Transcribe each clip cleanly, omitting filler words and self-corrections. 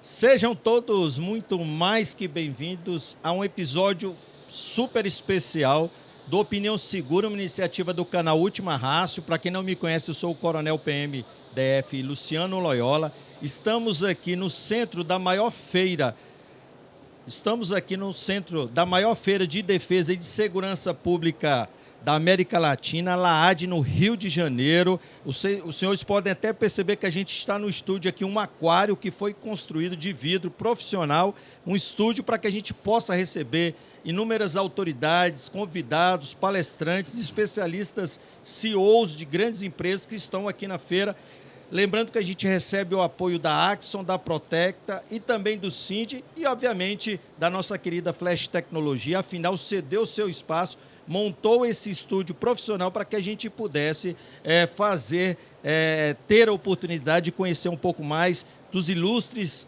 Sejam todos muito mais que bem-vindos a um episódio super especial do Opinião Segura, uma iniciativa do canal Última Rácio. Para quem não me conhece, eu sou o Coronel PMDF Luciano Loyola. Estamos aqui no centro da maior feira. Estamos aqui no centro da maior feira de defesa e de segurança pública da América Latina, LAAD, no Rio de Janeiro. Os senhores podem até perceber que a gente está no estúdio aqui, um aquário que foi construído de vidro profissional, um estúdio para que a gente possa receber inúmeras autoridades, convidados, palestrantes, especialistas, CEOs de grandes empresas que estão aqui na feira. Lembrando que a gente recebe o apoio da Axon, da Protecta e também do Cindy e, obviamente, da nossa querida Flash Tecnologia. Afinal, cedeu o seu espaço, montou esse estúdio profissional para que a gente pudesse ter a oportunidade de conhecer um pouco mais dos ilustres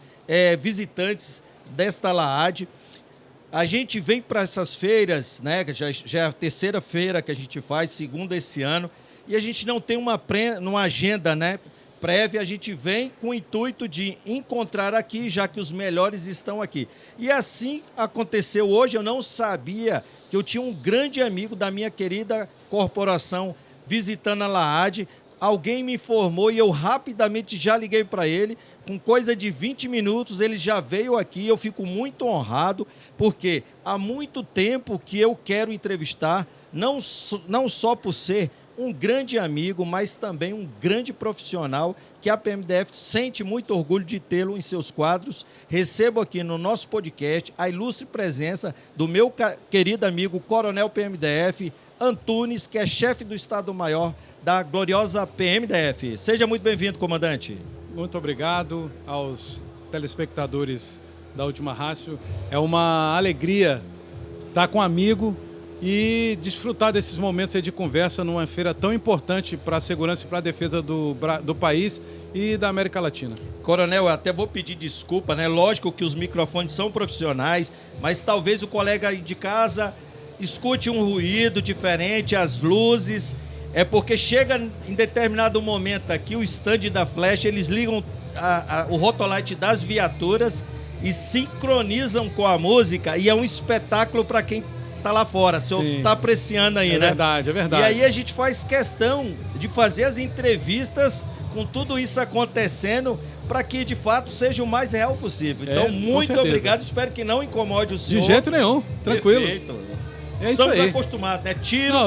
visitantes desta LAAD. A gente vem para essas feiras, né? Já é a terceira feira que a gente faz, segunda esse ano, e a gente não tem uma agenda, né, prévia. A gente vem com o intuito de encontrar aqui, já que os melhores estão aqui. E assim aconteceu hoje. Eu não sabia que eu tinha um grande amigo da minha querida corporação visitando a LAAD. Alguém me informou e eu rapidamente já liguei para ele. Com coisa de 20 minutos ele já veio aqui. Eu fico muito honrado, porque há muito tempo que eu quero entrevistar, não só por ser um grande amigo, mas também um grande profissional, que a PMDF sente muito orgulho de tê-lo em seus quadros. Recebo aqui no nosso podcast a ilustre presença do meu querido amigo Coronel PMDF Antunes, que é chefe do Estado-Maior da gloriosa PMDF. Seja muito bem-vindo, comandante. Muito obrigado aos telespectadores da Última Rácio. É uma alegria estar com um amigo e desfrutar desses momentos aí de conversa numa feira tão importante para a segurança e para a defesa do país e da América Latina. Coronel, eu até vou pedir desculpa, né? Lógico que os microfones são profissionais, mas talvez o colega aí de casa escute um ruído diferente, as luzes. É porque chega em determinado momento aqui, o stand da Flash, eles ligam o rotolite das viaturas e sincronizam com a música, e é um espetáculo para quem tá lá fora. O senhor está apreciando aí, né? É verdade, é verdade. E aí a gente faz questão de fazer as entrevistas com tudo isso acontecendo para que, de fato, seja o mais real possível. Então, muito obrigado. Espero que não incomode o senhor. De jeito nenhum, tranquilo. Perfeito. Estamos acostumados, né?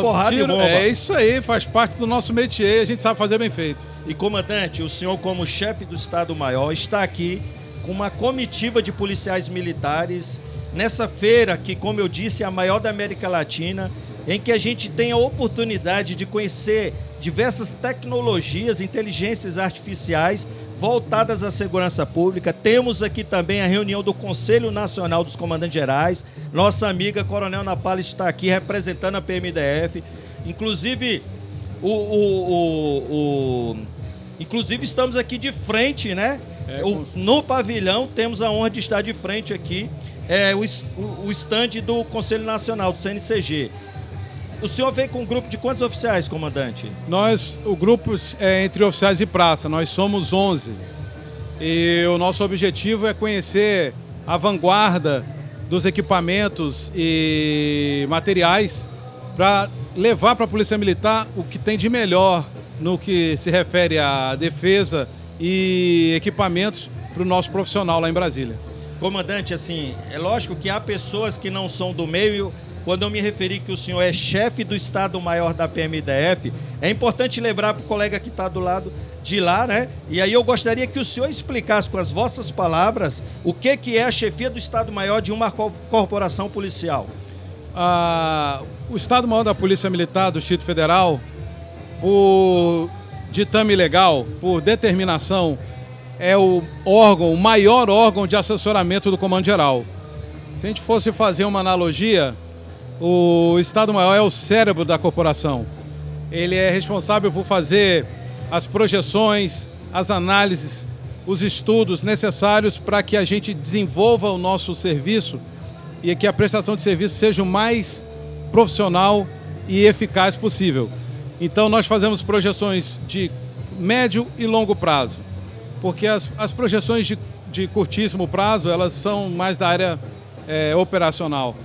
Porrada e bomba. É isso aí, faz parte do nosso métier, a gente sabe fazer bem feito. E, comandante, o senhor, como chefe do Estado-Maior, está aqui com uma comitiva de policiais militares nessa feira que, como eu disse, é a maior da América Latina, em que a gente tem a oportunidade de conhecer diversas tecnologias, inteligências artificiais voltadas à segurança pública. Temos aqui também a reunião do Conselho Nacional dos Comandantes Gerais. Nossa amiga Coronel Napali está aqui representando a PMDF. Inclusive, inclusive estamos aqui de frente, né? No pavilhão temos a honra de estar de frente aqui, o estande do Conselho Nacional, do CNCG. O senhor veio com um grupo de quantos oficiais, comandante? O grupo é entre oficiais e praça, nós somos 11. E o nosso objetivo é conhecer a vanguarda dos equipamentos e materiais para levar para a Polícia Militar o que tem de melhor no que se refere à defesa e equipamentos para o nosso profissional lá em Brasília. Comandante, assim, é lógico que há pessoas que não são do meio. Quando eu me referi que o senhor é chefe do Estado-Maior da PMDF, é importante lembrar para o colega que está do lado de lá, né? E aí eu gostaria que o senhor explicasse com as vossas palavras o que é a chefia do Estado-Maior de uma corporação policial. O Estado-Maior da Polícia Militar do Distrito Federal, por ditame legal, por determinação, é o maior órgão de assessoramento do Comando Geral. Se a gente fosse fazer uma analogia, o Estado-Maior é o cérebro da corporação. Ele é responsável por fazer as projeções, as análises, os estudos necessários para que a gente desenvolva o nosso serviço e que a prestação de serviço seja o mais profissional e eficaz possível. Então nós fazemos projeções de médio e longo prazo, porque as projeções de curtíssimo prazo, elas são mais da área operacional.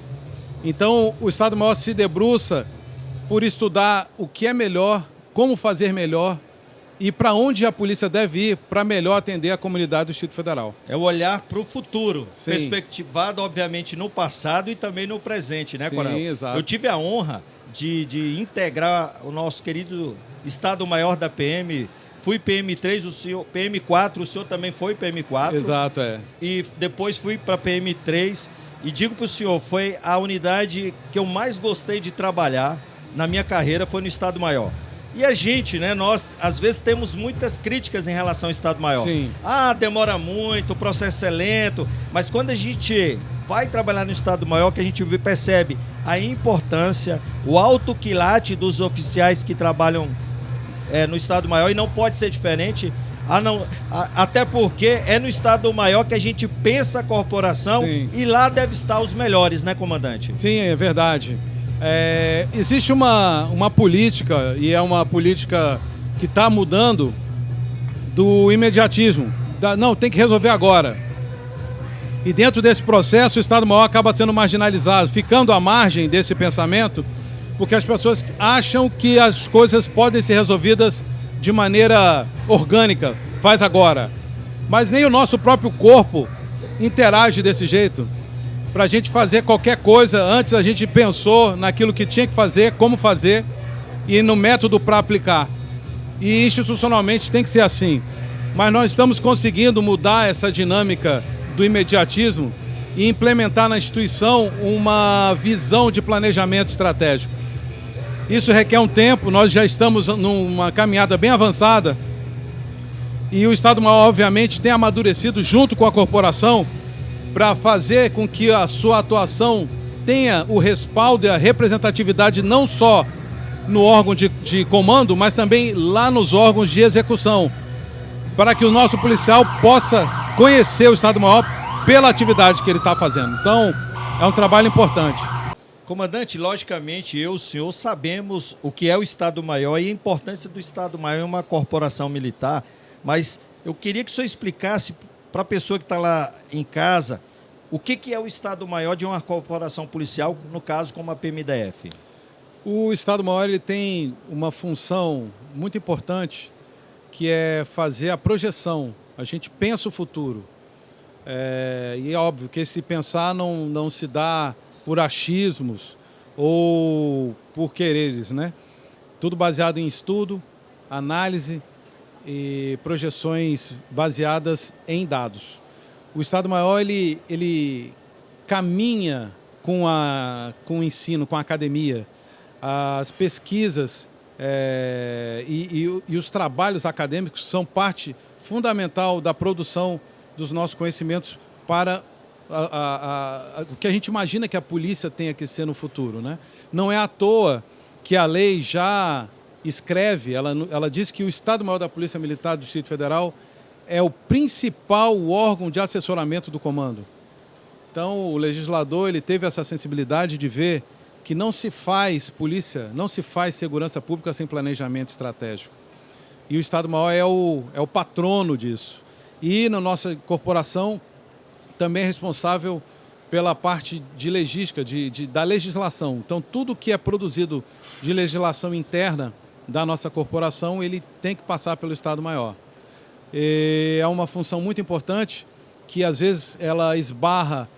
Então, o Estado-Maior se debruça por estudar o que é melhor, como fazer melhor e para onde a polícia deve ir para melhor atender a comunidade do Distrito Federal. É o olhar para o futuro, Sim. Perspectivado, obviamente, no passado e também no presente, né, Coronel? Sim, exato. Eu tive a honra de integrar o nosso querido Estado-Maior da PM. Fui PM3, o senhor PM4, o senhor também foi PM4. Exato, é. E depois fui para PM3 e digo para o senhor, foi a unidade que eu mais gostei de trabalhar na minha carreira, foi no Estado-Maior. E a gente, né, nós às vezes temos muitas críticas em relação ao Estado-Maior. Sim. Ah, demora muito, o processo é lento, mas quando a gente vai trabalhar no Estado-Maior, que a gente percebe a importância, o alto quilate dos oficiais que trabalham no Estado-Maior, e não pode ser diferente, até porque é no Estado-Maior que a gente pensa a corporação. Sim. E lá deve estar os melhores, né, comandante? Sim, é verdade. Existe uma política, e é uma política que está mudando, do imediatismo. Não, tem que resolver agora. E dentro desse processo, o Estado-Maior acaba sendo marginalizado, ficando à margem desse pensamento, porque as pessoas acham que as coisas podem ser resolvidas de maneira orgânica, faz agora. Mas nem o nosso próprio corpo interage desse jeito. Para a gente fazer qualquer coisa, antes a gente pensou naquilo que tinha que fazer, como fazer e no método para aplicar. E institucionalmente tem que ser assim. Mas nós estamos conseguindo mudar essa dinâmica do imediatismo e implementar na instituição uma visão de planejamento estratégico. Isso requer um tempo, nós já estamos numa caminhada bem avançada e o Estado-Maior, obviamente, tem amadurecido junto com a corporação para fazer com que a sua atuação tenha o respaldo e a representatividade não só no órgão de comando, mas também lá nos órgãos de execução, para que o nosso policial possa conhecer o Estado-Maior pela atividade que ele está fazendo. Então, é um trabalho importante. Comandante, logicamente, eu e o senhor sabemos o que é o Estado-Maior e a importância do Estado-Maior em uma corporação militar, mas eu queria que o senhor explicasse para a pessoa que está lá em casa o que é o Estado-Maior de uma corporação policial, no caso como a PMDF. O Estado-Maior ele tem uma função muito importante, que é fazer a projeção. A gente pensa o futuro. E é óbvio que esse pensar não se dá por achismos ou por quereres, né? Tudo baseado em estudo, análise e projeções baseadas em dados. O Estado-Maior ele caminha com o ensino, com a academia. As pesquisas e os trabalhos acadêmicos são parte fundamental da produção dos nossos conhecimentos para o que a gente imagina que a polícia tenha que ser no futuro, né? Não é à toa que a lei já escreve, ela diz que o Estado-Maior da Polícia Militar do Distrito Federal é o principal órgão de assessoramento do comando. Então, o legislador ele teve essa sensibilidade de ver que não se faz polícia, não se faz segurança pública sem planejamento estratégico. E o Estado-Maior é o patrono disso. E na nossa corporação também é responsável pela parte de logística, da legislação. Então, tudo que é produzido de legislação interna da nossa corporação, ele tem que passar pelo Estado-Maior. É uma função muito importante que, às vezes, ela esbarra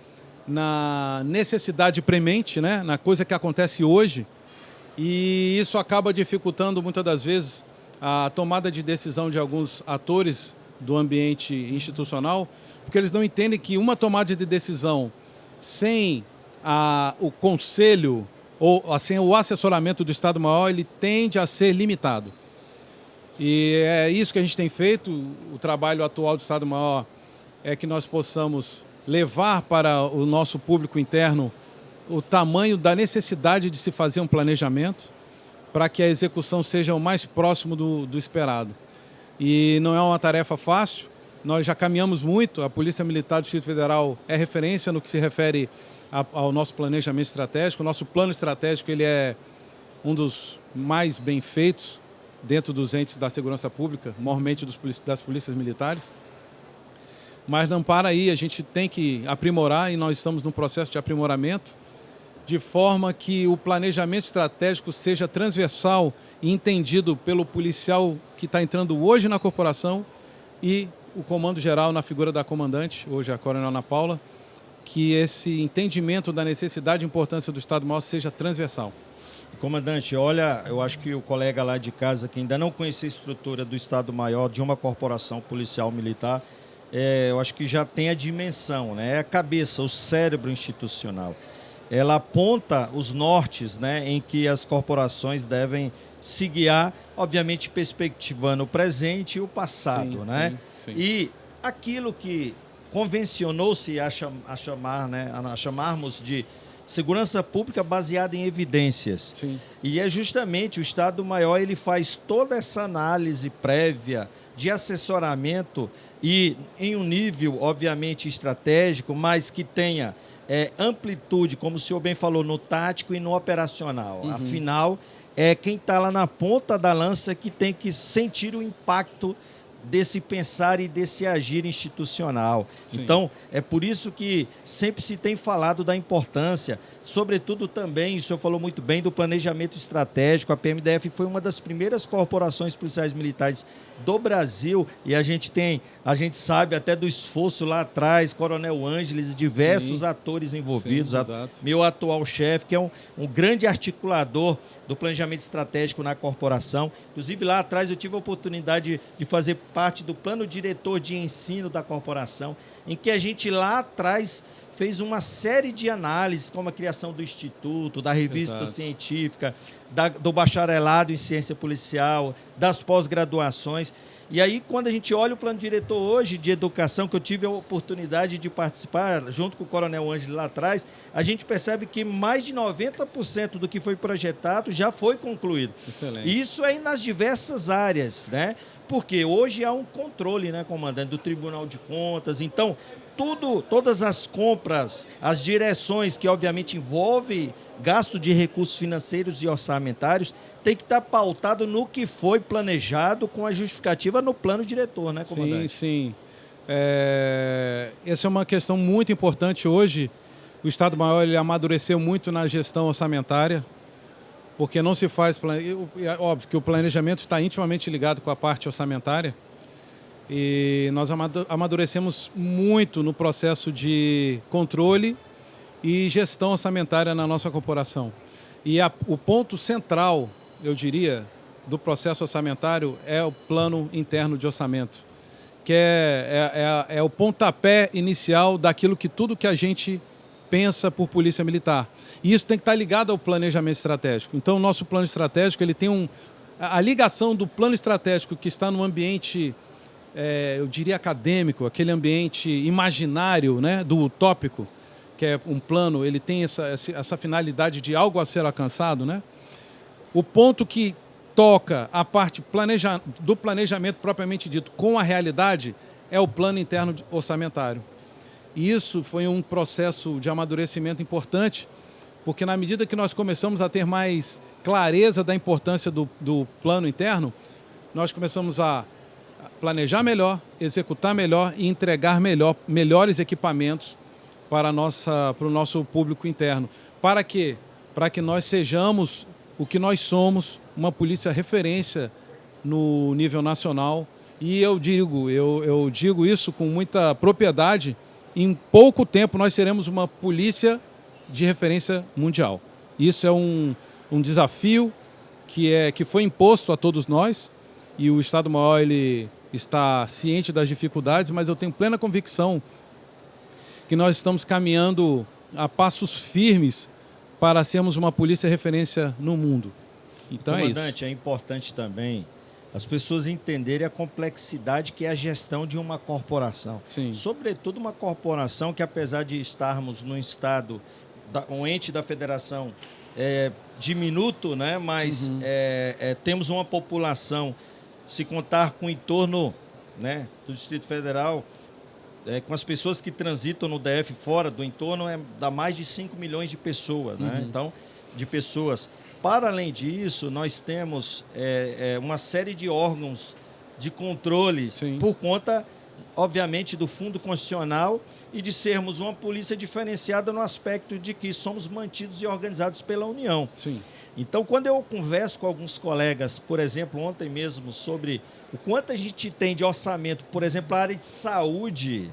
na necessidade premente, né? Na coisa que acontece hoje, e isso acaba dificultando, muitas das vezes, a tomada de decisão de alguns atores do ambiente institucional, porque eles não entendem que uma tomada de decisão sem o conselho ou sem o assessoramento do Estado-Maior, ele tende a ser limitado. E é isso que a gente tem feito. O trabalho atual do Estado-Maior é que nós possamos levar para o nosso público interno o tamanho da necessidade de se fazer um planejamento para que a execução seja o mais próximo do esperado. E não é uma tarefa fácil. Nós já caminhamos muito, a Polícia Militar do Distrito Federal é referência no que se refere ao nosso planejamento estratégico. O nosso plano estratégico ele é um dos mais bem feitos dentro dos entes da segurança pública, maiormente das polícias militares. Mas não para aí, a gente tem que aprimorar e nós estamos num processo de aprimoramento, de forma que o planejamento estratégico seja transversal e entendido pelo policial que está entrando hoje na corporação e o comando geral na figura da comandante, hoje a Coronel Ana Paula, que esse entendimento da necessidade e importância do Estado-Maior seja transversal. Comandante, olha, eu acho que o colega lá de casa que ainda não conhecia a estrutura do Estado-Maior de uma corporação policial militar, eu acho que já tem a dimensão, né? É a cabeça, o cérebro institucional. Ela aponta os nortes, né, em que as corporações devem se guiar, obviamente perspectivando o presente e o passado, né? Sim. E aquilo que convencionou-se a chamar, né, a chamarmos de segurança pública baseada em evidências. Sim. E é justamente o Estado-Maior, ele faz toda essa análise prévia de assessoramento e em um nível, obviamente, estratégico, mas que tenha amplitude, como o senhor bem falou, no tático e no operacional. Uhum. Afinal, é quem está lá na ponta da lança que tem que sentir o impacto desse pensar e desse agir institucional. Sim. Então, é por isso que sempre se tem falado da importância, sobretudo também, o senhor falou muito bem, do planejamento estratégico. A PMDF foi uma das primeiras corporações policiais militares do Brasil e a gente sabe até do esforço lá atrás, Coronel Ângeles e diversos atores envolvidos, meu atual chefe, que é um grande articulador do planejamento estratégico na corporação. Inclusive, lá atrás eu tive a oportunidade de fazer parte do plano diretor de ensino da corporação, em que a gente lá atrás fez uma série de análises, como a criação do Instituto, da revista científica, do bacharelado em ciência policial, das pós-graduações. E aí, quando a gente olha o plano diretor hoje de educação, que eu tive a oportunidade de participar, junto com o Coronel Ângelo lá atrás, a gente percebe que mais de 90% do que foi projetado já foi concluído. Excelente. E isso é nas diversas áreas, né? Porque hoje há um controle, né, comandante, do Tribunal de Contas. Então, todas as compras, as direções que obviamente envolvem gasto de recursos financeiros e orçamentários, tem que estar pautado no que foi planejado com a justificativa no plano diretor, né, comandante? Sim. Essa é uma questão muito importante hoje. O Estado-Maior ele amadureceu muito na gestão orçamentária, porque não se faz... É óbvio que o planejamento está intimamente ligado com a parte orçamentária, e nós amadurecemos muito no processo de controle e gestão orçamentária na nossa corporação. E o ponto central, eu diria, do processo orçamentário é o plano interno de orçamento, que é o pontapé inicial daquilo que tudo que a gente pensa por polícia militar. E isso tem que estar ligado ao planejamento estratégico. Então, o nosso plano estratégico ele tem a ligação do plano estratégico que está no ambiente... eu diria acadêmico, aquele ambiente imaginário, né, do utópico, que é um plano, ele tem essa finalidade de algo a ser alcançado, né? O ponto que toca a parte do planejamento propriamente dito com a realidade é o plano interno orçamentário. E isso foi um processo de amadurecimento importante, porque na medida que nós começamos a ter mais clareza da importância do plano interno, nós começamos a planejar melhor, executar melhor e entregar melhores equipamentos para o nosso público interno. Para quê? Para que nós sejamos o que nós somos, uma polícia referência no nível nacional. E eu digo isso com muita propriedade, em pouco tempo nós seremos uma polícia de referência mundial. Isso é um desafio que foi imposto a todos nós, e o Estado-Maior ele está ciente das dificuldades, mas eu tenho plena convicção que nós estamos caminhando a passos firmes para sermos uma polícia referência no mundo. Então comandante, é isso. É importante também as pessoas entenderem a complexidade que é a gestão de uma corporação. Sim. Sobretudo uma corporação que, apesar de estarmos num estado, um ente da federação diminuto, né? Mas temos uma população, se contar com o entorno, né, do Distrito Federal, com as pessoas que transitam no DF fora do entorno, dá mais de 5 milhões de pessoas, né? Então, de pessoas. Para além disso, nós temos uma série de órgãos de controles por conta obviamente, do Fundo Constitucional e de sermos uma polícia diferenciada no aspecto de que somos mantidos e organizados pela União. Sim. Então, quando eu converso com alguns colegas, por exemplo, ontem mesmo, sobre o quanto a gente tem de orçamento, por exemplo, a área de saúde,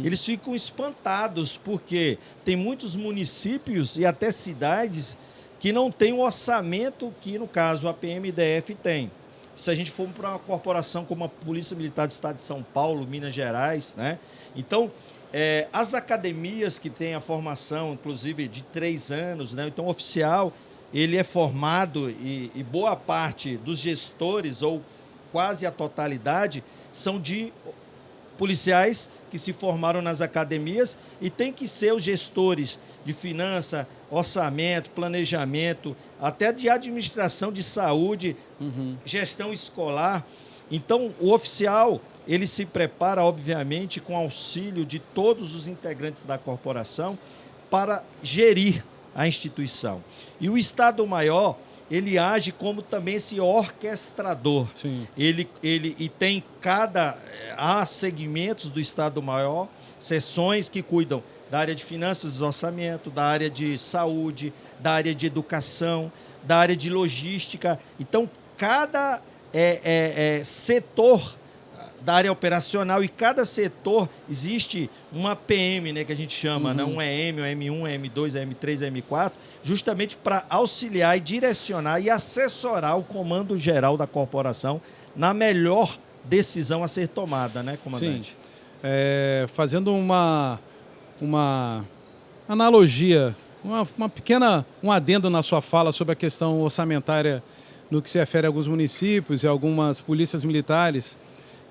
eles ficam espantados, porque tem muitos municípios e até cidades que não têm o orçamento que, no caso, a PMDF tem. Se a gente for para uma corporação como a Polícia Militar do Estado de São Paulo, Minas Gerais, né? Então, as academias que têm a formação, inclusive, de 3 anos, né? Então, o oficial, ele é formado e boa parte dos gestores, ou quase a totalidade, são de policiais que se formaram nas academias e tem que ser os gestores de finança, orçamento, planejamento, até de administração de saúde, gestão escolar. Então, o oficial, ele se prepara, obviamente, com auxílio de todos os integrantes da corporação para gerir a instituição. E o Estado-Maior, ele age como também esse orquestrador. Sim. E tem há segmentos do Estado-Maior, seções que cuidam da área de finanças e orçamento, da área de saúde, da área de educação, da área de logística. Então, cada setor da área operacional, e cada setor existe uma PM, né, que a gente chama, né, um EM, um M1, um M2, um M3, um M4, justamente para auxiliar e direcionar e assessorar o comando geral da corporação na melhor decisão a ser tomada, né, comandante? Sim. Fazendo uma analogia, um adendo na sua fala sobre a questão orçamentária no que se refere a alguns municípios e algumas polícias militares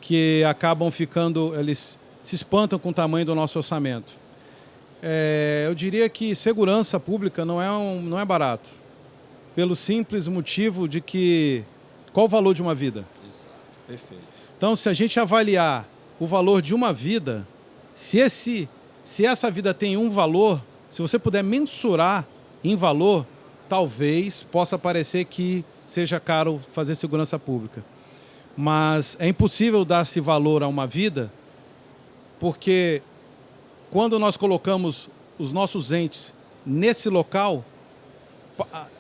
que acabam eles se espantam com o tamanho do nosso orçamento. Eu diria que segurança pública não é barato, pelo simples motivo de que qual o valor de uma vida? Exato, perfeito. Então, se a gente avaliar o valor de uma vida, se essa vida tem um valor, se você puder mensurar em valor, talvez possa parecer que seja caro fazer segurança pública. Mas é impossível dar-se valor a uma vida, porque quando nós colocamos os nossos entes nesse local,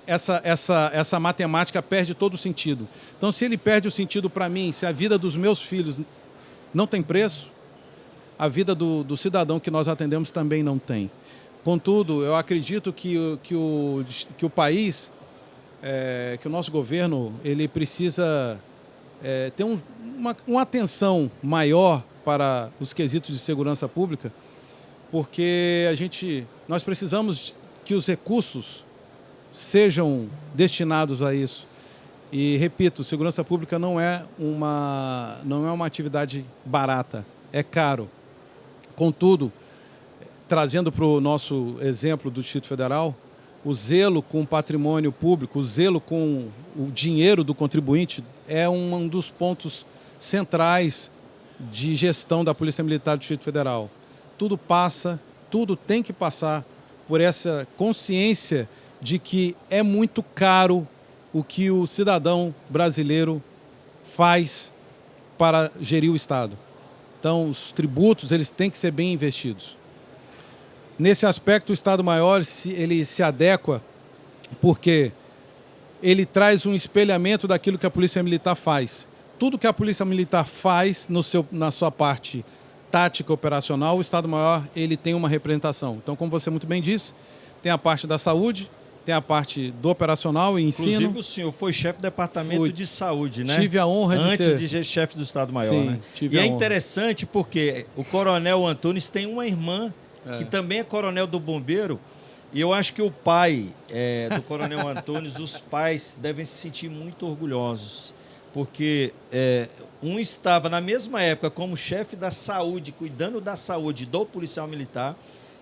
essa matemática perde todo o sentido. Então, se ele perde o sentido para mim, se a vida dos meus filhos não tem preço, a vida do cidadão que nós atendemos também não tem. Contudo, eu acredito que o país, que o nosso governo, ele precisa ter uma atenção maior para os quesitos de segurança pública, porque nós precisamos que os recursos sejam destinados a isso. E, repito, segurança pública não é uma atividade barata, é caro. Contudo, trazendo para o nosso exemplo do Distrito Federal, o zelo com o patrimônio público, o zelo com o dinheiro do contribuinte é um dos pontos centrais de gestão da Polícia Militar do Distrito Federal. Tudo tem que passar por essa consciência de que é muito caro o que o cidadão brasileiro faz para gerir o Estado. Então, os tributos, eles têm que ser bem investidos. Nesse aspecto, o Estado-Maior ele se adequa porque ele traz um espelhamento daquilo que a Polícia Militar faz. Tudo que a Polícia Militar faz na sua parte tática operacional, o Estado-Maior ele tem uma representação. Então, como você muito bem disse, tem a parte da saúde, tem a parte do operacional e ensino. Inclusive, o senhor foi chefe do departamento de saúde, né? Tive a honra antes de ser chefe do Estado-Maior, Sim, né? Tive e a é honra. Interessante porque o Coronel Antunes tem uma irmã que também é coronel do Bombeiro, e eu acho que o pai do Coronel Antunes, os pais devem se sentir muito orgulhosos, porque um estava na mesma época como chefe da saúde, cuidando da saúde do policial militar,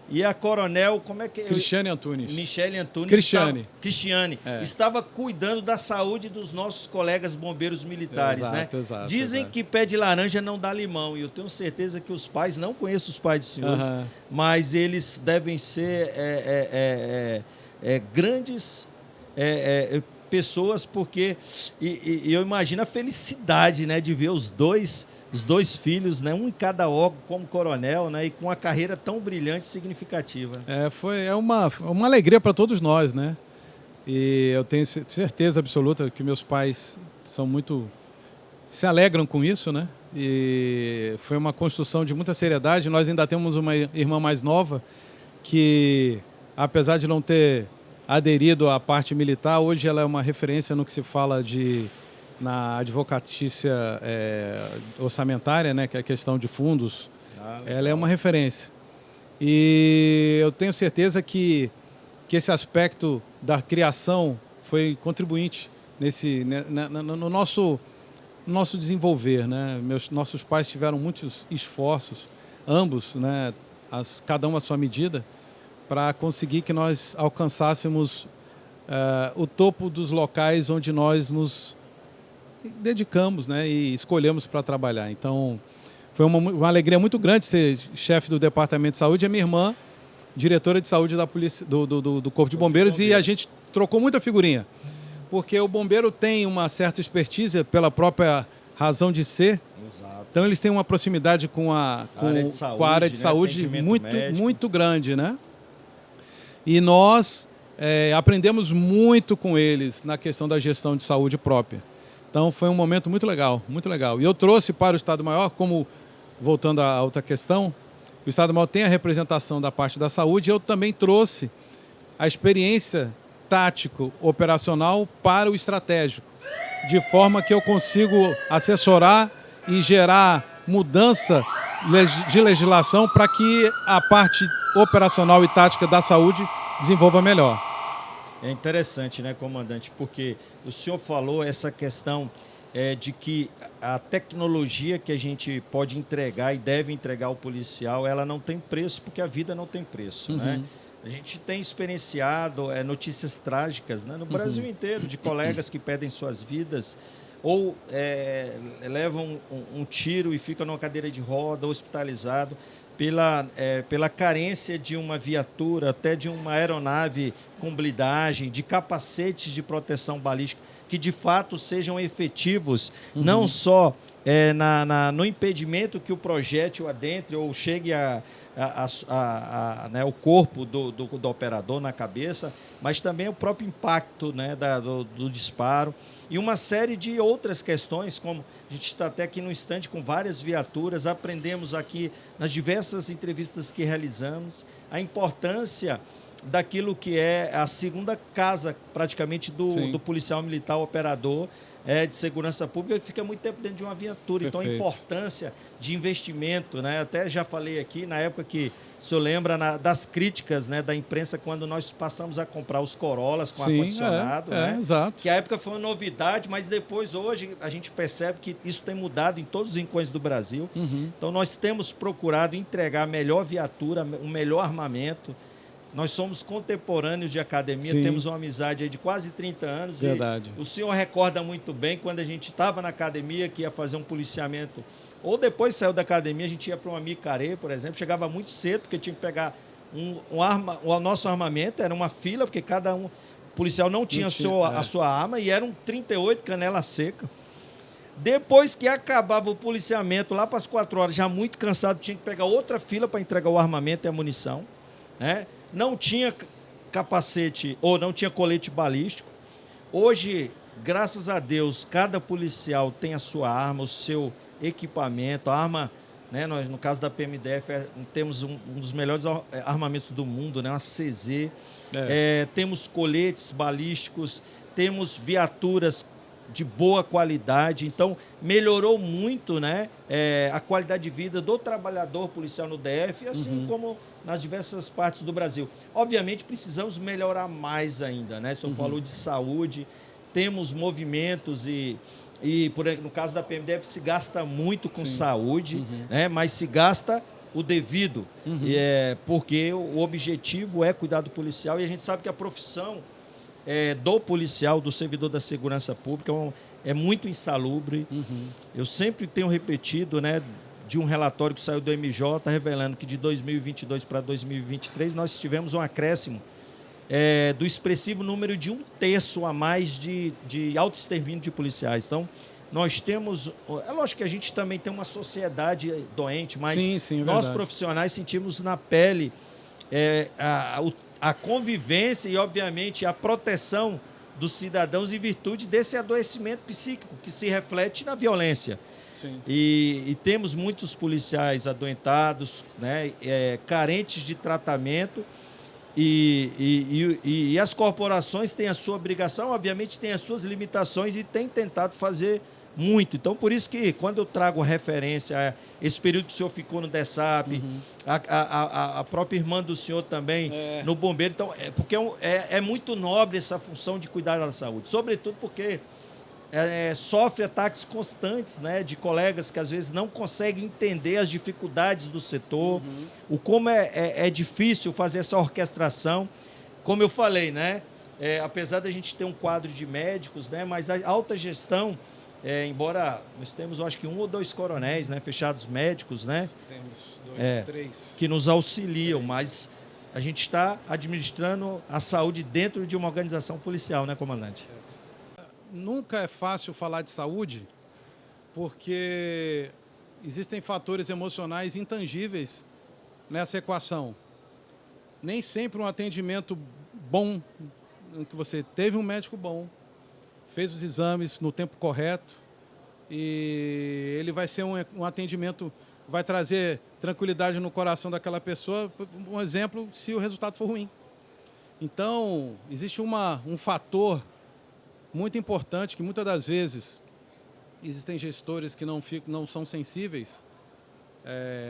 e a coronel, como é que... Cristiane Antunes. Michele Antunes. Cristiane. Estava cuidando da saúde dos nossos colegas bombeiros militares, Exato, né? exato, Dizem que pé de laranja não dá limão, e eu tenho certeza que os pais, não conheço os pais dos senhores, mas eles devem ser grandes pessoas, porque eu imagino a felicidade, né, de ver os dois os 2 filhos, né? Um em cada órgão como coronel, né? E com uma carreira tão brilhante e significativa. É uma alegria para todos nós, né? E eu tenho certeza absoluta que meus pais se alegram com isso, né? E foi uma construção de muita seriedade. Nós ainda temos uma irmã mais nova que, apesar de não ter aderido à parte militar, hoje ela é uma referência no que se fala na advocatícia orçamentária, né? Que é a questão de fundos. Ela é uma referência. E eu tenho certeza que esse aspecto da criação foi contribuinte no nosso desenvolver, né? Nossos pais tiveram muitos esforços, ambos, né? Cada um à sua medida, para conseguir que nós alcançássemos o topo dos locais onde nós nos dedicamos, né? E escolhemos para trabalhar. Então, foi uma alegria muito grande ser chefe do Departamento de Saúde. A minha irmã, diretora de saúde da polícia, do Corpo de Bombeiros, e a gente trocou muita figurinha. Porque o bombeiro tem uma certa expertise pela própria razão de ser. Exato. Então eles têm uma proximidade com a área de saúde muito grande, né? E nós aprendemos muito com eles na questão da gestão de saúde própria. Então foi um momento muito legal, muito legal. E eu trouxe para o Estado-Maior, voltando à outra questão, o Estado-Maior tem a representação da parte da saúde, e eu também trouxe a experiência tático-operacional para o estratégico, de forma que eu consigo assessorar e gerar mudança de legislação para que a parte operacional e tática da saúde desenvolva melhor. É interessante, né, comandante, porque o senhor falou essa questão de que a tecnologia que a gente pode entregar e deve entregar ao policial, ela não tem preço, porque a vida não tem preço, né? A gente tem experienciado notícias trágicas, né, no Brasil inteiro, de colegas que perdem suas vidas ou levam um tiro e ficam numa cadeira de roda, hospitalizado, pela carência de uma viatura, até de uma aeronave com blindagem, de capacetes de proteção balística, que de fato sejam efetivos, não só no impedimento que o projétil adentre ou chegue né, o corpo do operador na cabeça, mas também o próprio impacto, né, do disparo. E uma série de outras questões, como a gente está até aqui no estande com várias viaturas, aprendemos aqui nas diversas entrevistas que realizamos a importância daquilo que é a segunda casa, praticamente, do policial militar operador de segurança pública, que fica muito tempo dentro de uma viatura. Perfeito. Então, a importância de investimento, né? Até já falei aqui, na época que o senhor lembra das críticas, né, da imprensa, quando nós passamos a comprar os Corollas com ar-condicionado, né? Exato. Que a época foi uma novidade, mas depois, hoje, a gente percebe que isso tem mudado em todos os rincões do Brasil. Então, nós temos procurado entregar a melhor viatura, o melhor armamento. Nós somos contemporâneos de academia, temos uma amizade aí de quase 30 anos. Verdade. E o senhor recorda muito bem quando a gente estava na academia, que ia fazer um policiamento, ou depois saiu da academia, a gente ia para uma micarê, por exemplo, chegava muito cedo, porque tinha que pegar o nosso armamento, era uma fila, porque cada policial não tinha a sua arma, e eram 38 canela seca. Depois que acabava o policiamento, lá para as 4 horas, já muito cansado, tinha que pegar outra fila para entregar o armamento e a munição, né? Não tinha capacete ou não tinha colete balístico. Hoje, graças a Deus, cada policial tem a sua arma, o seu equipamento. A arma, né, nós, no caso da PMDF, temos um dos melhores armamentos do mundo, né, uma CZ. Temos coletes balísticos, temos viaturas de boa qualidade. Então, melhorou muito, né, a qualidade de vida do trabalhador policial no DF, assim como nas diversas partes do Brasil. Obviamente, precisamos melhorar mais ainda, né? O senhor falou de saúde, temos movimentos no caso da PMDF, se gasta muito com saúde, né? Mas se gasta o devido, porque o objetivo é cuidar do policial, e a gente sabe que a profissão do policial, do servidor da segurança pública, é muito insalubre. Eu sempre tenho repetido, né, de um relatório que saiu do MJ, revelando que de 2022 para 2023 nós tivemos um acréscimo do expressivo número de 1/3 a mais de autoextermínio de policiais. Então, nós temos... É lógico que a gente também tem uma sociedade doente, mas Sim, sim, é nós verdade. profissionais sentimos na pele a convivência e, obviamente, a proteção dos cidadãos em virtude desse adoecimento psíquico que se reflete na violência. Sim. E temos muitos policiais adoentados, né, carentes de tratamento, e as corporações têm a sua obrigação, obviamente têm as suas limitações e têm tentado fazer muito. Então, por isso que quando eu trago referência a esse período que o senhor ficou no DESAP, a própria irmã do senhor também no Bombeiro, então, porque é muito nobre essa função de cuidar da saúde, sobretudo porque sofre ataques constantes, né, de colegas que às vezes não conseguem entender as dificuldades do setor, o como é difícil fazer essa orquestração. Como eu falei, né, apesar da gente ter um quadro de médicos, né, mas a alta gestão, embora nós temos, eu acho que 1 ou 2 coronéis, né, fechados médicos, né, Temos 2, 3. que nos auxiliam, mas a gente está administrando a saúde dentro de uma organização policial, né, comandante? Nunca é fácil falar de saúde, porque existem fatores emocionais intangíveis nessa equação. Nem sempre um atendimento bom, em que você teve um médico bom, fez os exames no tempo correto, e ele vai ser um atendimento, vai trazer tranquilidade no coração daquela pessoa, um exemplo, se o resultado for ruim. Então, existe um fator muito importante, que muitas das vezes existem gestores que não são sensíveis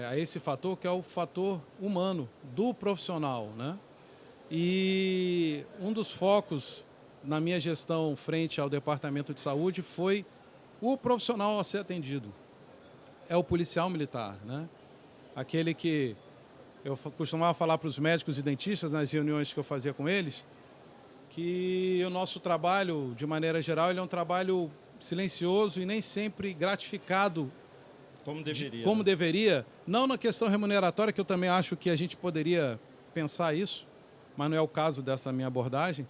a esse fator, que é o fator humano, do profissional, né? E um dos focos na minha gestão frente ao Departamento de Saúde foi o profissional a ser atendido. É o policial militar, né? Aquele que eu costumava falar para os médicos e dentistas nas reuniões que eu fazia com eles, que o nosso trabalho, de maneira geral, ele é um trabalho silencioso e nem sempre gratificado como deveria. Não na questão remuneratória, que eu também acho que a gente poderia pensar isso, mas não é o caso dessa minha abordagem,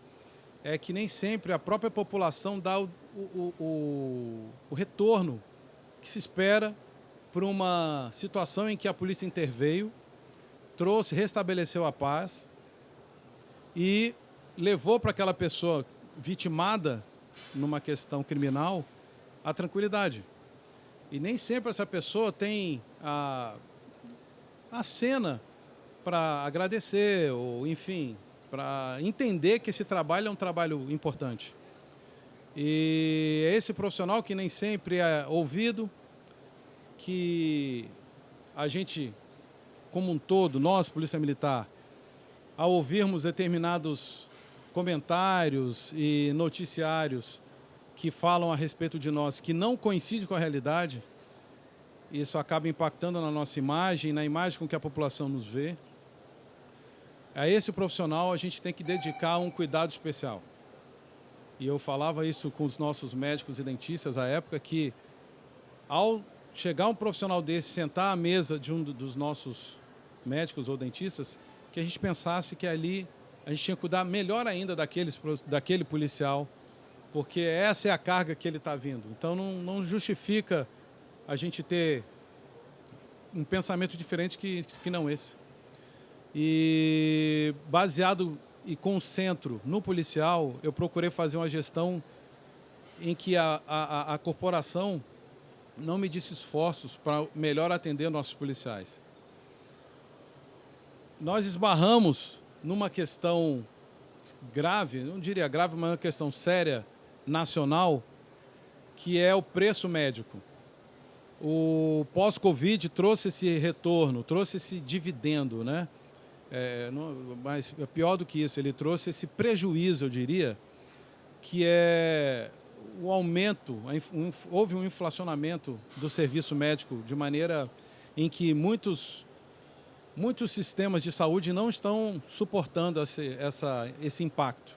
é que nem sempre a própria população dá o retorno que se espera por uma situação em que a polícia interveio, restabeleceu a paz e levou para aquela pessoa vitimada numa questão criminal a tranquilidade. E nem sempre essa pessoa tem a cena para agradecer, ou enfim, para entender que esse trabalho é um trabalho importante. E é esse profissional que nem sempre é ouvido, que a gente, como um todo, nós, Polícia Militar, ao ouvirmos determinados comentários e noticiários que falam a respeito de nós, que não coincidem com a realidade, isso acaba impactando na nossa imagem, na imagem com que a população nos vê. A esse profissional a gente tem que dedicar um cuidado especial. E eu falava isso com os nossos médicos e dentistas à época, que ao chegar um profissional desse, sentar à mesa de um dos nossos médicos ou dentistas, que a gente pensasse que ali a gente tinha que cuidar melhor ainda daquele policial, porque essa é a carga que ele está vindo. Então não justifica a gente ter um pensamento diferente que não esse. E baseado e concentro no policial, eu procurei fazer uma gestão em que a corporação não medisse esforços para melhor atender nossos policiais. Nós esbarramos numa questão grave, não diria grave, mas uma questão séria, nacional, que é o preço médico. O pós-Covid trouxe esse retorno, trouxe esse dividendo, né? Mas é pior do que isso, ele trouxe esse prejuízo, eu diria, que é o aumento, houve um inflacionamento do serviço médico de maneira em que muitos sistemas de saúde não estão suportando esse impacto.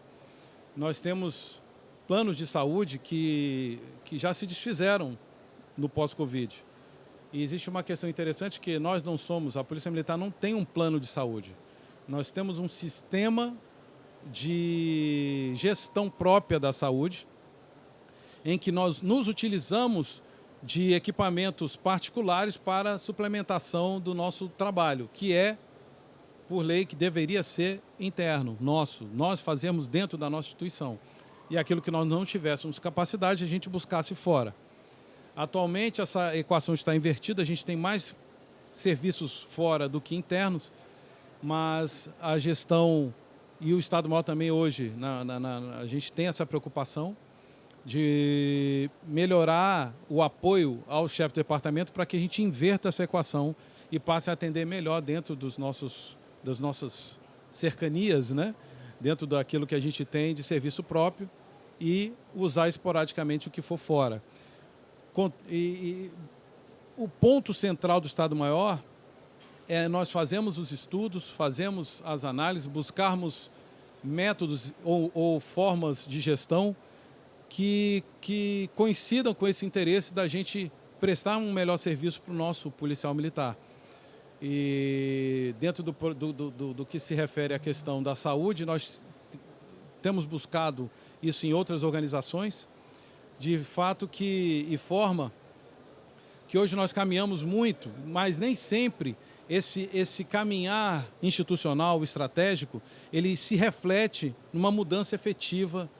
Nós temos planos de saúde que já se desfizeram no pós-Covid. E existe uma questão interessante que nós não somos, a Polícia Militar não tem um plano de saúde. Nós temos um sistema de gestão própria da saúde, em que nós nos utilizamos de equipamentos particulares para suplementação do nosso trabalho, que é, por lei, que deveria ser interno, nosso. Nós fazemos dentro da nossa instituição. E aquilo que nós não tivéssemos capacidade, a gente buscasse fora. Atualmente, essa equação está invertida, a gente tem mais serviços fora do que internos, mas a gestão e o Estado-Maior também hoje, a gente tem essa preocupação de melhorar o apoio ao chefe de departamento para que a gente inverta essa equação e passe a atender melhor dentro das nossas cercanias, né? Dentro daquilo que a gente tem de serviço próprio e usar esporadicamente o que for fora. O ponto central do Estado-Maior é nós fazemos os estudos, fazemos as análises, buscarmos métodos ou formas de gestão que coincidam com esse interesse da gente prestar um melhor serviço para o nosso policial militar. E dentro do que se refere à questão da saúde, nós temos buscado isso em outras organizações, de fato e forma que hoje nós caminhamos muito, mas nem sempre esse caminhar institucional, estratégico, ele se reflete numa mudança efetiva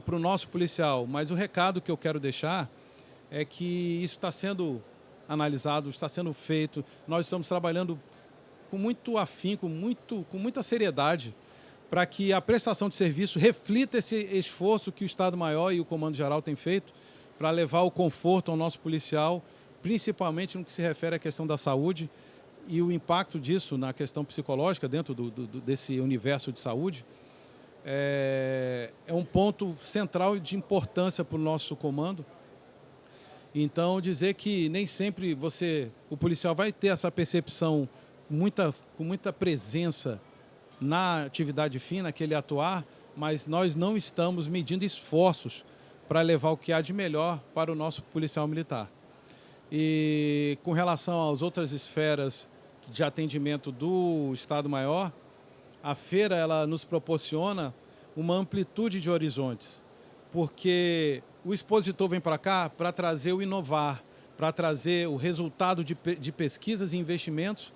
para o nosso policial. Mas o recado que eu quero deixar é que isso está sendo analisado, está sendo feito. Nós estamos trabalhando com muito afinco, com muita seriedade, para que a prestação de serviço reflita esse esforço que o Estado-Maior e o Comando Geral têm feito para levar o conforto ao nosso policial, principalmente no que se refere à questão da saúde e o impacto disso na questão psicológica dentro desse universo de saúde. É um ponto central de importância para o nosso comando. Então, dizer que nem sempre o policial vai ter essa percepção com muita presença na atividade fina que ele atuar, mas nós não estamos medindo esforços para levar o que há de melhor para o nosso policial militar. E com relação às outras esferas de atendimento do Estado-Maior, a feira ela nos proporciona uma amplitude de horizontes, porque o expositor vem para cá para trazer o inovar, para trazer o resultado de pesquisas e investimentos,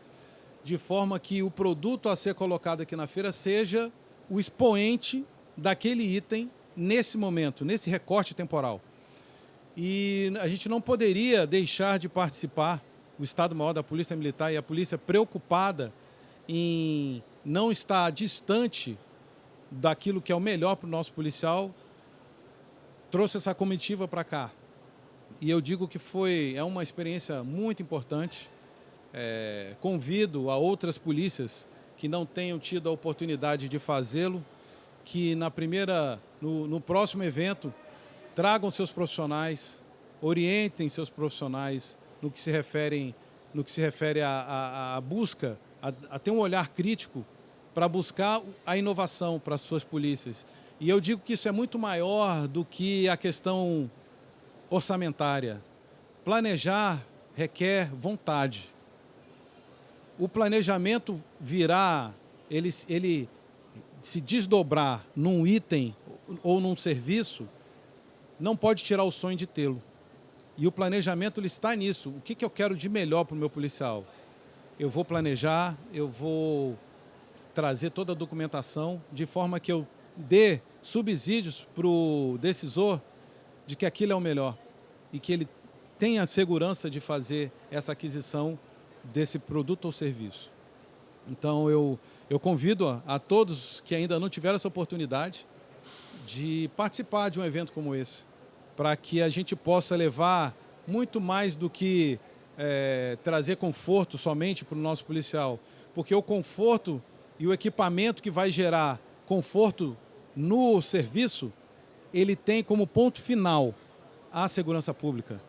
de forma que o produto a ser colocado aqui na feira seja o expoente daquele item nesse momento, nesse recorte temporal. E a gente não poderia deixar de participar, o Estado-Maior da Polícia Militar e a polícia preocupada em não estar distante daquilo que é o melhor para o nosso policial, trouxe essa comitiva para cá. E eu digo que é uma experiência muito importante. Convido a outras polícias que não tenham tido a oportunidade de fazê-lo, que no próximo evento tragam seus profissionais, orientem seus profissionais no que se refere à busca, a ter um olhar crítico para buscar a inovação para as suas polícias. E eu digo que isso é muito maior do que a questão orçamentária. Planejar requer vontade. O planejamento ele se desdobrar num item ou num serviço, não pode tirar o sonho de tê-lo. E o planejamento ele está nisso. O que eu quero de melhor para o meu policial? Eu vou planejar, eu vou trazer toda a documentação de forma que eu dê subsídios para o decisor de que aquilo é o melhor e que ele tenha a segurança de fazer essa aquisição desse produto ou serviço. Então eu convido a todos que ainda não tiveram essa oportunidade de participar de um evento como esse, para que a gente possa levar muito mais do que trazer conforto somente para o nosso policial, porque o conforto e o equipamento que vai gerar conforto no serviço, ele tem como ponto final a segurança pública,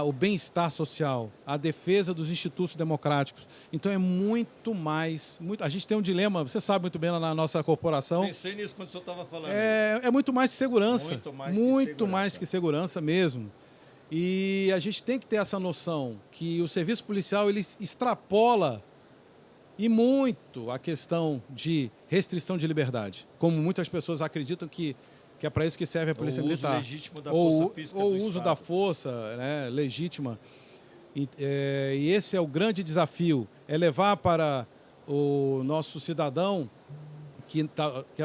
o bem-estar social, a defesa dos institutos democráticos. Então é muito mais... A gente tem um dilema, você sabe muito bem na nossa corporação. Pensei nisso quando o senhor estava falando. É muito mais que segurança. Muito mais que segurança mesmo. E a gente tem que ter essa noção que o serviço policial ele extrapola e muito a questão de restrição de liberdade. Como muitas pessoas acreditam que que é para isso que serve a Polícia Militar. O uso legítimo da força física ou do o uso Estado. da força, né, legítima. E esse é o grande desafio, é levar para o nosso cidadão que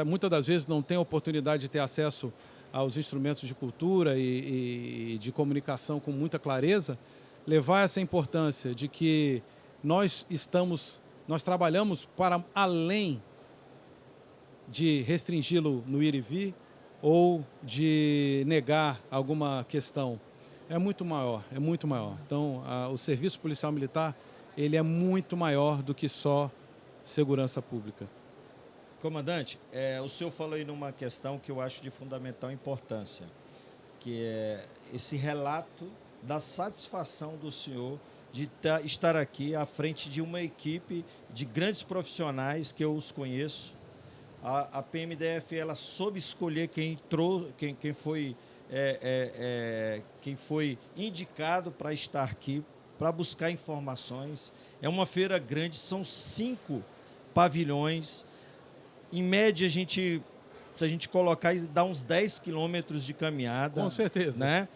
muitas das vezes não tem oportunidade de ter acesso aos instrumentos de cultura e de comunicação com muita clareza, levar essa importância de que nós trabalhamos para além de restringi-lo no ir e vir ou de negar alguma questão. É muito maior, é muito maior. Então, o serviço policial militar, ele é muito maior do que só segurança pública. Comandante, o senhor falou aí numa questão que eu acho de fundamental importância, que é esse relato da satisfação do senhor de estar aqui à frente de uma equipe de grandes profissionais que eu os conheço. A PMDF, ela soube escolher quem entrou, quem foi indicado para estar aqui, para buscar informações. É uma feira grande, são 5 pavilhões. Em média, se a gente colocar, dá uns 10 quilômetros de caminhada. Com certeza. Né?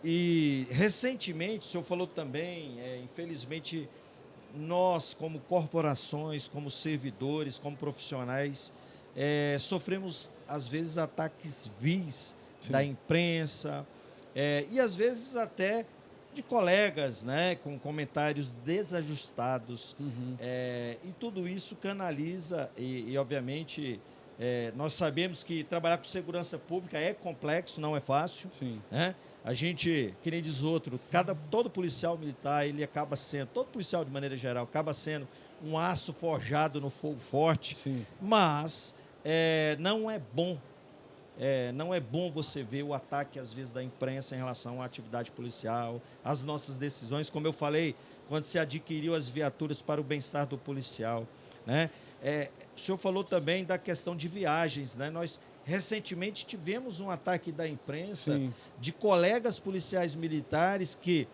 E, recentemente, o senhor falou também, infelizmente, nós, como corporações, como servidores, como profissionais, sofremos, às vezes, ataques vis da imprensa e, às vezes, até de colegas, né, com comentários desajustados. E tudo isso canaliza e obviamente, nós sabemos que trabalhar com segurança pública é complexo, não é fácil. Sim. Né? A gente, que nem diz outro, todo policial militar, ele acaba sendo, todo policial de maneira geral, acaba sendo um aço forjado no fogo forte. Sim. Mas não é bom. Não é bom você ver o ataque, às vezes, da imprensa em relação à atividade policial, às nossas decisões, como eu falei, quando se adquiriu as viaturas para o bem-estar do policial. Né? O senhor falou também da questão de viagens. Né? Nós, recentemente, tivemos um ataque da imprensa. Sim. De colegas policiais militares que,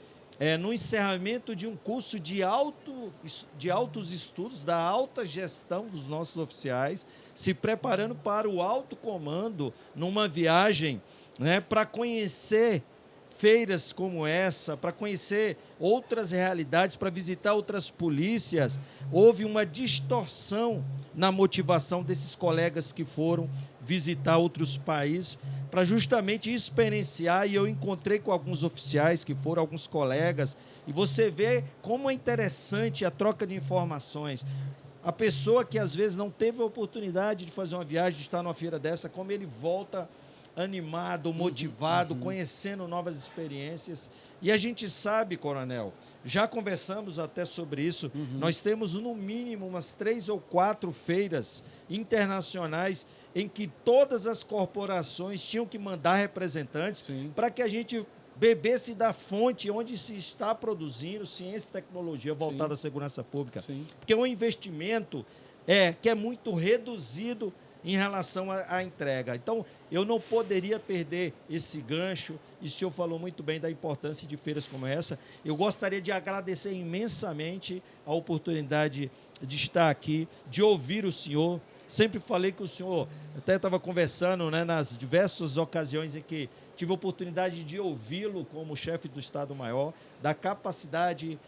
no encerramento de um curso de altos estudos, da alta gestão dos nossos oficiais, se preparando para o alto comando numa viagem, né, para conhecer feiras como essa, para conhecer outras realidades, para visitar outras polícias. Houve uma distorção na motivação desses colegas que foram visitar outros países para justamente experienciar, e eu encontrei com alguns oficiais que foram, alguns colegas, e você vê como é interessante a troca de informações. A pessoa que às vezes não teve a oportunidade de fazer uma viagem, de estar numa feira dessa, como ele volta animado, motivado, conhecendo novas experiências. E a gente sabe, coronel, já conversamos até sobre isso, nós temos no mínimo umas 3 ou 4 feiras internacionais em que todas as corporações tinham que mandar representantes para que a gente bebesse da fonte onde se está produzindo ciência e tecnologia voltada à segurança pública. Porque é um investimento que é muito reduzido em relação à entrega. Então, eu não poderia perder esse gancho, e o senhor falou muito bem da importância de feiras como essa. Eu gostaria de agradecer imensamente a oportunidade de estar aqui, de ouvir o senhor. Sempre falei que o senhor, até estava conversando, né, nas diversas ocasiões em que tive a oportunidade de ouvi-lo como chefe do Estado-Maior, da capacidade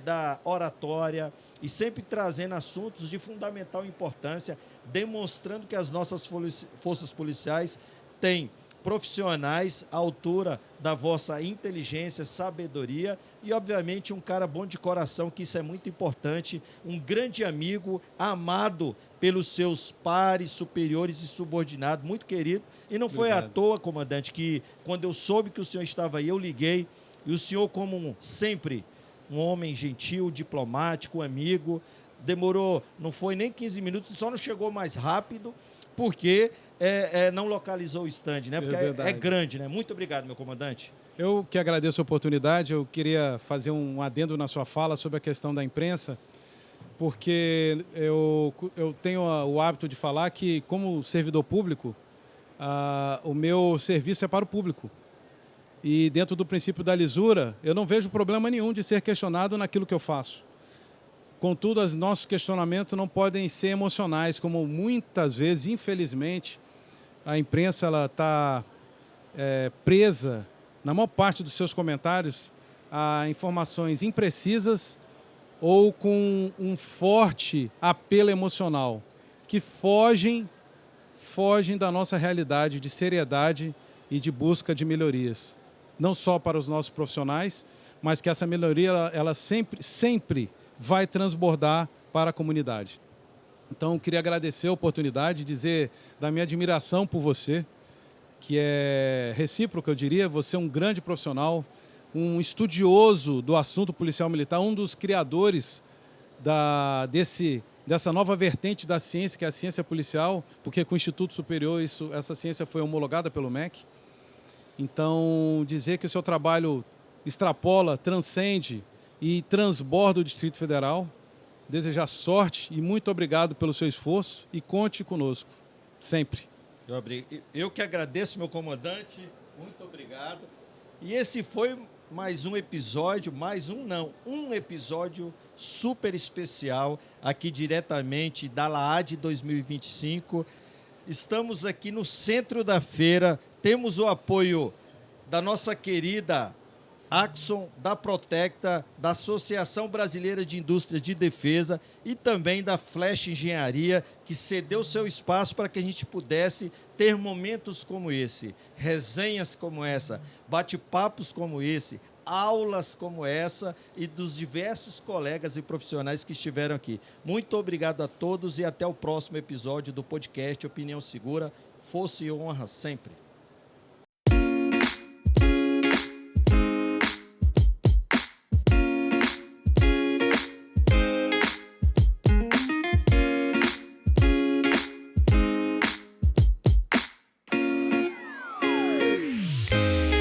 da oratória, e sempre trazendo assuntos de fundamental importância, demonstrando que as nossas forças policiais têm profissionais à altura da vossa inteligência, sabedoria e, obviamente, um cara bom de coração, que isso é muito importante, um grande amigo, amado pelos seus pares, superiores e subordinados, muito querido. E não foi à toa, comandante, que quando eu soube que o senhor estava aí, eu liguei, e o senhor, como sempre, um homem gentil, diplomático, amigo, demorou, não foi nem 15 minutos, só não chegou mais rápido, porque não localizou o stand, né? Porque é grande, né? Muito obrigado, meu comandante. Eu que agradeço a oportunidade. Eu queria fazer um adendo na sua fala sobre a questão da imprensa, porque eu tenho o hábito de falar que, como servidor público, o meu serviço é para o público. E dentro do princípio da lisura, eu não vejo problema nenhum de ser questionado naquilo que eu faço. Contudo, os nossos questionamentos não podem ser emocionais, como muitas vezes, infelizmente, a imprensa está presa, na maior parte dos seus comentários, a informações imprecisas ou com um forte apelo emocional, que fogem da nossa realidade de seriedade e de busca de melhorias. Não só para os nossos profissionais, mas que essa melhoria ela sempre vai transbordar para a comunidade. Então, queria agradecer a oportunidade, dizer da minha admiração por você, que é recíproca, eu diria. Você é um grande profissional, um estudioso do assunto policial militar, um dos criadores dessa nova vertente da ciência, que é a ciência policial, porque com o Instituto Superior essa ciência foi homologada pelo MEC. Então, dizer que o seu trabalho extrapola, transcende e transborda o Distrito Federal. Desejar sorte e muito obrigado pelo seu esforço e conte conosco, sempre. Eu que agradeço, meu comandante, muito obrigado. E esse foi mais um episódio, um episódio super especial aqui diretamente da LAAD 2025. Estamos aqui no centro da feira, temos o apoio da nossa querida Axon, da Protecta, da Associação Brasileira de Indústria de Defesa e também da Flash Engenharia, que cedeu seu espaço para que a gente pudesse ter momentos como esse, resenhas como essa, bate-papos como esse, aulas como essa e dos diversos colegas e profissionais que estiveram aqui. Muito obrigado a todos e até o próximo episódio do podcast Opinião Segura. Força e honra sempre.